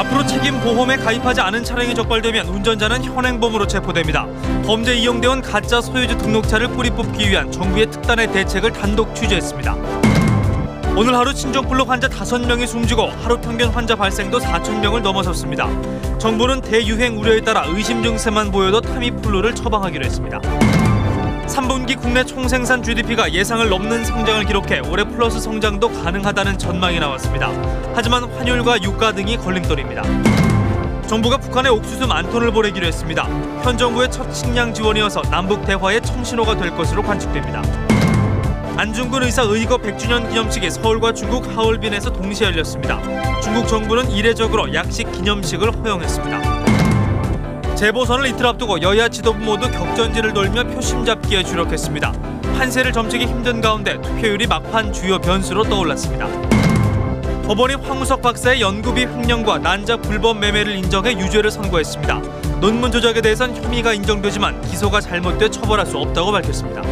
앞으로 책임보험에 가입하지 않은 차량이 적발되면 운전자는 현행범으로 체포됩니다. 범죄에 이용되어 온 가짜 소유주 등록차를 뿌리 뽑기 위한 정부의 특단의 대책을 단독 취재했습니다. 오늘 하루 신종플루 환자 5명이 숨지고 하루 평균 환자 발생도 4,000명을 넘어섰습니다. 정부는 대유행 우려에 따라 의심 증세만 보여도 타미플루를 처방하기로 했습니다. 3분기 국내 총생산 GDP가 예상을 넘는 성장을 기록해 올해 플러스 성장도 가능하다는 전망이 나왔습니다. 하지만 환율과 유가 등이 걸림돌입니다. 정부가 북한에 옥수수 10,000톤을 보내기로 했습니다. 현 정부의 첫 식량 지원이어서 남북 대화의 청신호가 될 것으로 관측됩니다. 안중근 의사 의거 100주년 기념식이 서울과 중국 하얼빈에서 동시에 열렸습니다. 중국 정부는 이례적으로 약식 기념식을 허용했습니다. 재보선을 이틀 앞두고 여야 지도부 모두 격전지를 돌며 표심 잡기에 주력했습니다. 판세를 점치기 힘든 가운데 투표율이 막판 주요 변수로 떠올랐습니다. 법원이 황우석 박사의 연구비 횡령과 난자 불법 매매를 인정해 유죄를 선고했습니다. 논문 조작에 대해선 혐의가 인정되지만 기소가 잘못돼 처벌할 수 없다고 밝혔습니다.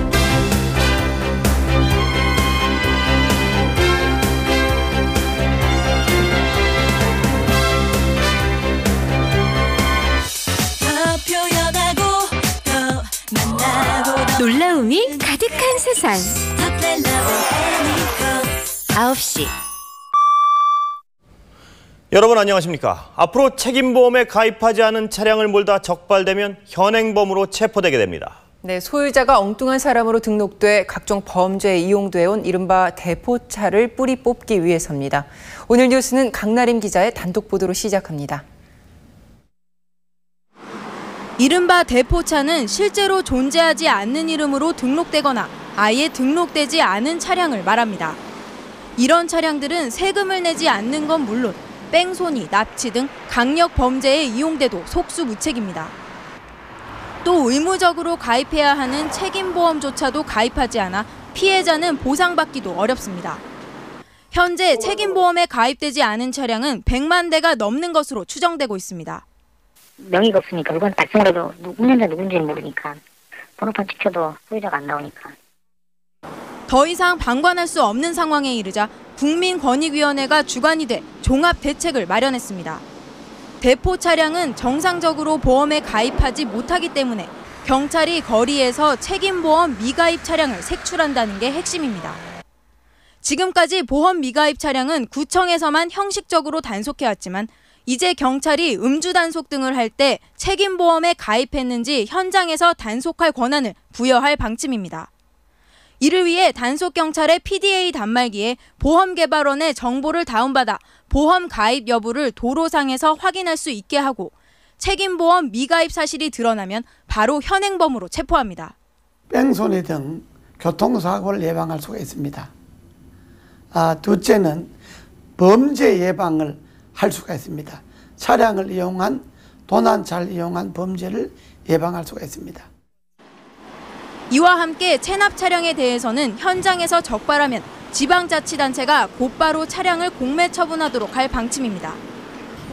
놀라움이 가득한 세상. 9시. 여러분 안녕하십니까? 앞으로 책임보험에 가입하지 않은 차량을 몰다 적발되면 현행범으로 체포되게 됩니다. 네, 소유자가 엉뚱한 사람으로 등록돼 각종 범죄에 이용돼 온 이른바 대포차를 뿌리 뽑기 위해서입니다. 오늘 뉴스는 강나림 기자의 단독 보도로 시작합니다. 이른바 대포차는 실제로 존재하지 않는 이름으로 등록되거나 아예 등록되지 않은 차량을 말합니다. 이런 차량들은 세금을 내지 않는 건 물론 뺑소니, 납치 등 강력 범죄에 이용돼도 속수무책입니다. 또 의무적으로 가입해야 하는 책임보험조차도 가입하지 않아 피해자는 보상받기도 어렵습니다. 현재 책임보험에 가입되지 않은 차량은 100만 대가 넘는 것으로 추정되고 있습니다. 명의가 없으니까 누구한테 발송을 해도 운전자 누군지는 모르니까 번호판 찍혀도 소유자가 안 나오니까. 더 이상 방관할 수 없는 상황에 이르자 국민권익위원회가 주관이 돼 종합 대책을 마련했습니다. 대포 차량은 정상적으로 보험에 가입하지 못하기 때문에 경찰이 거리에서 책임보험 미가입 차량을 색출한다는 게 핵심입니다. 지금까지 보험 미가입 차량은 구청에서만 형식적으로 단속해왔지만 이제 경찰이 음주 단속 등을 할 때 책임보험에 가입했는지 현장에서 단속할 권한을 부여할 방침입니다. 이를 위해 단속경찰의 PDA 단말기에 보험개발원의 정보를 다운받아 보험 가입 여부를 도로상에서 확인할 수 있게 하고 책임보험 미가입 사실이 드러나면 바로 현행범으로 체포합니다. 뺑소니 등 교통사고를 예방할 수가 있습니다. 둘째는 범죄 예방을 할 수가 있습니다. 차량을 이용한, 도난차를 이용한 범죄를 예방할 수가 있습니다. 이와 함께 체납 차량에 대해서는 현장에서 적발하면 지방자치단체가 곧바로 차량을 공매 처분하도록 할 방침입니다.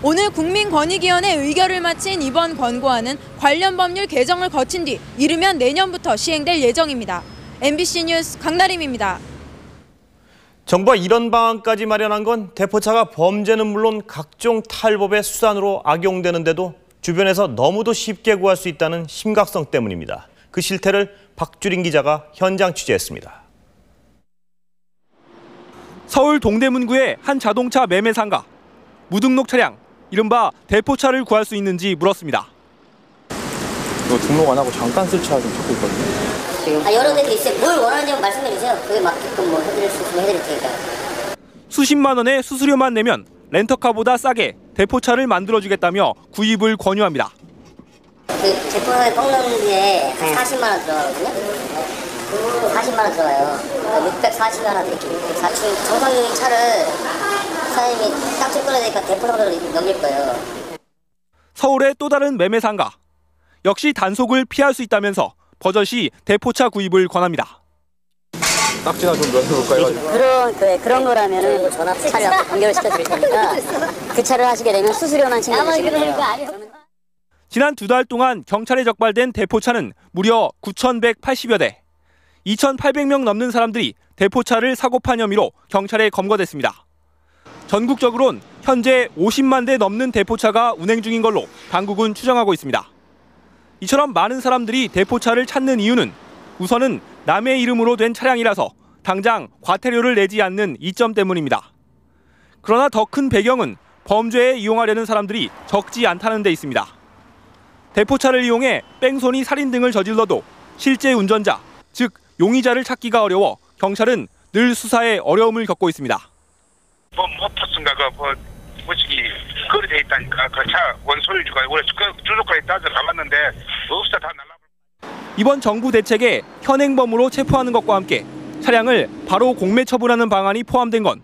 오늘 국민권익위원회 의결을 마친 이번 권고안은 관련 법률 개정을 거친 뒤 이르면 내년부터 시행될 예정입니다. MBC 뉴스 강나림입니다. 정부가 이런 방안까지 마련한 건 대포차가 범죄는 물론 각종 탈법의 수단으로 악용되는데도 주변에서 너무도 쉽게 구할 수 있다는 심각성 때문입니다. 그 실태를 박주린 기자가 현장 취재했습니다. 서울 동대문구의 한 자동차 매매상가. 무등록 차량, 이른바 대포차를 구할 수 있는지 물었습니다. 이거 등록 안 하고 잠깐 쓸 차 좀 찾고 있거든요. 여러 개도 있어요. 뭘 원하는지 말씀해 주세요. 그게 맞게끔 뭐 해드릴 수 있으면 해드릴 테니까. 수십만 원의 수수료만 내면 렌터카보다 싸게 대포차를 만들어주겠다며 구입을 권유합니다. 그 제품을 꺾는 게 40만 원 들어가거든요. 40만 원 들어가요. 640만 원 드릴게요. 정상적인 차를 사장님이 딱지 끊어야 되니까 대포차를 넘길 거예요. 서울의 또 다른 매매상가. 역시 단속을 피할 수 있다면서 버젓이 대포차 구입을 권합니다. 딱지나 좀 면해볼까 해가지고. 그런 거라면은 차를 연결시켜 드릴 테니까 그 차를 하시게 되면 수수료만 챙겨주시면 돼요. 지난 2달 동안 경찰에 적발된 대포차는 무려 9,180여 대. 2,800명 넘는 사람들이 대포차를 사고 판 혐의로 경찰에 검거됐습니다. 전국적으론 현재 50만 대 넘는 대포차가 운행 중인 걸로 당국은 추정하고 있습니다. 이처럼 많은 사람들이 대포차를 찾는 이유는 우선은 남의 이름으로 된 차량이라서 당장 과태료를 내지 않는 이점 때문입니다. 그러나 더 큰 배경은 범죄에 이용하려는 사람들이 적지 않다는 데 있습니다. 대포차를 이용해 뺑소니 살인 등을 저질러도 실제 운전자, 즉 용의자를 찾기가 어려워 경찰은 늘 수사에 어려움을 겪고 있습니다. 모터스인가 뭐시기 거리돼 있다니까 그 차 원소유주가 원래 주소까지 따져 가봤는데 없어 다 날라. 이번 정부 대책에 현행범으로 체포하는 것과 함께 차량을 바로 공매 처분하는 방안이 포함된 건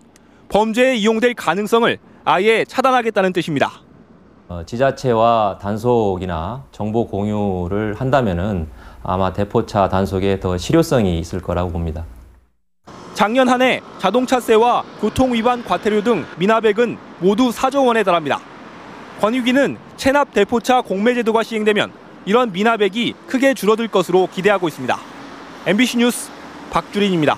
범죄에 이용될 가능성을 아예 차단하겠다는 뜻입니다. 지자체와 단속이나 정보 공유를 한다면은 아마 대포차 단속에 더 실효성이 있을 거라고 봅니다. 작년 한 해 자동차세와 교통위반 과태료 등 미납액은 모두 4조 원에 달합니다. 권익위는 체납 대포차 공매 제도가 시행되면 이런 미납액이 크게 줄어들 것으로 기대하고 있습니다. MBC 뉴스 박주린입니다.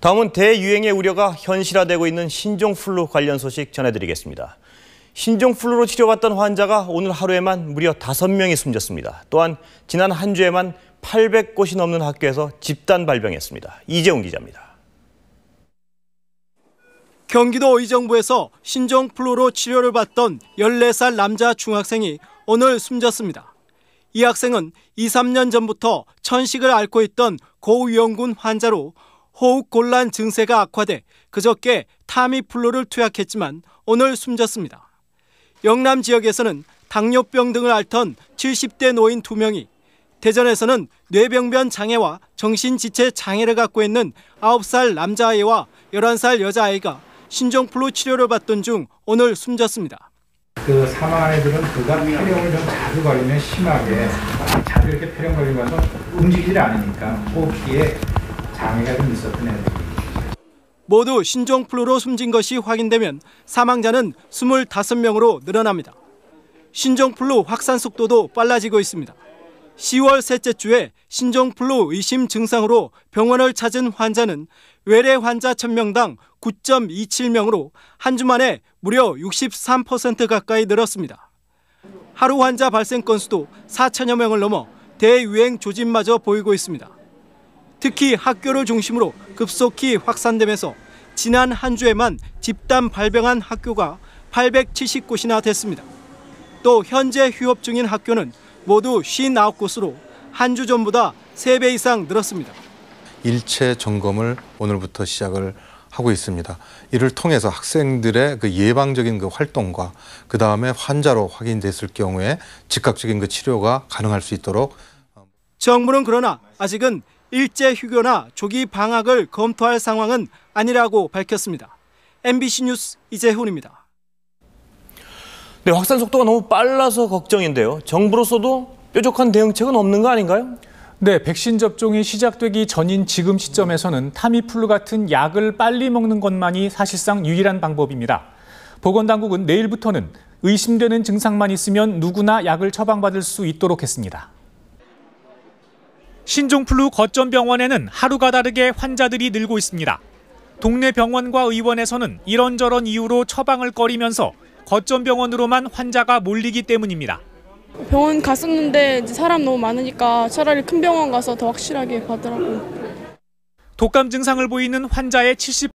다음은 대유행의 우려가 현실화되고 있는 신종플루 관련 소식 전해드리겠습니다. 신종플루로 치료받던 환자가 오늘 하루에만 무려 5명이 숨졌습니다. 또한 지난 한 주에만 800곳이 넘는 학교에서 집단 발병했습니다. 이재훈 기자입니다. 경기도 의정부에서 신종플루로 치료를 받던 14살 남자 중학생이 오늘 숨졌습니다. 이 학생은 2, 3년 전부터 천식을 앓고 있던 고위험군 환자로 호흡 곤란 증세가 악화돼 그저께 타미플루를 투약했지만 오늘 숨졌습니다. 영남 지역에서는 당뇨병 등을 앓던 70대 노인 2명이, 대전에서는 뇌병변 장애와 정신지체 장애를 갖고 있는 9살 남자아이와 11살 여자아이가 신종플루 치료를 받던 중 오늘 숨졌습니다. 그 사망한 애들은 그가 폐렴을 좀 자주 걸리면 심하게 자주 이렇게 폐렴 걸리면서 움직이질 않으니까 호흡기에 장애가 좀 있었던 애들. 모두 신종플루로 숨진 것이 확인되면 사망자는 25명으로 늘어납니다. 신종플루 확산 속도도 빨라지고 있습니다. 10월 셋째 주에 신종플루 의심 증상으로 병원을 찾은 환자는 외래 환자 1000명당 9.27명으로 한 주 만에 무려 63% 가까이 늘었습니다. 하루 환자 발생 건수도 4천여 명을 넘어 대유행 조짐마저 보이고 있습니다. 특히 학교를 중심으로 급속히 확산되면서 지난 한 주에만 집단 발병한 학교가 870곳이나 됐습니다. 또 현재 휴업 중인 학교는 모두 59곳으로 한 주 전보다 3배 이상 늘었습니다. 일체 점검을 오늘부터 시작을 하고 있습니다. 이를 통해서 학생들의 그 예방적인 그 활동과 그 다음에 환자로 확인됐을 경우에 즉각적인 그 치료가 가능할 수 있도록. 정부는 그러나 아직은 일제 휴교나 조기 방학을 검토할 상황은 아니라고 밝혔습니다. MBC 뉴스 이재훈입니다. 네, 확산 속도가 너무 빨라서 걱정인데요. 정부로서도 뾰족한 대응책은 없는 거 아닌가요? 네, 백신 접종이 시작되기 전인 지금 시점에서는 타미플루 같은 약을 빨리 먹는 것만이 사실상 유일한 방법입니다. 보건당국은 내일부터는 의심되는 증상만 있으면 누구나 약을 처방받을 수 있도록 했습니다. 신종플루 거점병원에는 하루가 다르게 환자들이 늘고 있습니다. 동네 병원과 의원에서는 이런저런 이유로 처방을 꺼리면서 거점병원으로만 환자가 몰리기 때문입니다. 병원 갔었는데 이제 사람 너무 많으니까 차라리 큰 병원 가서 더 확실하게 받으라고. 독감 증상을 보이는 환자의 70%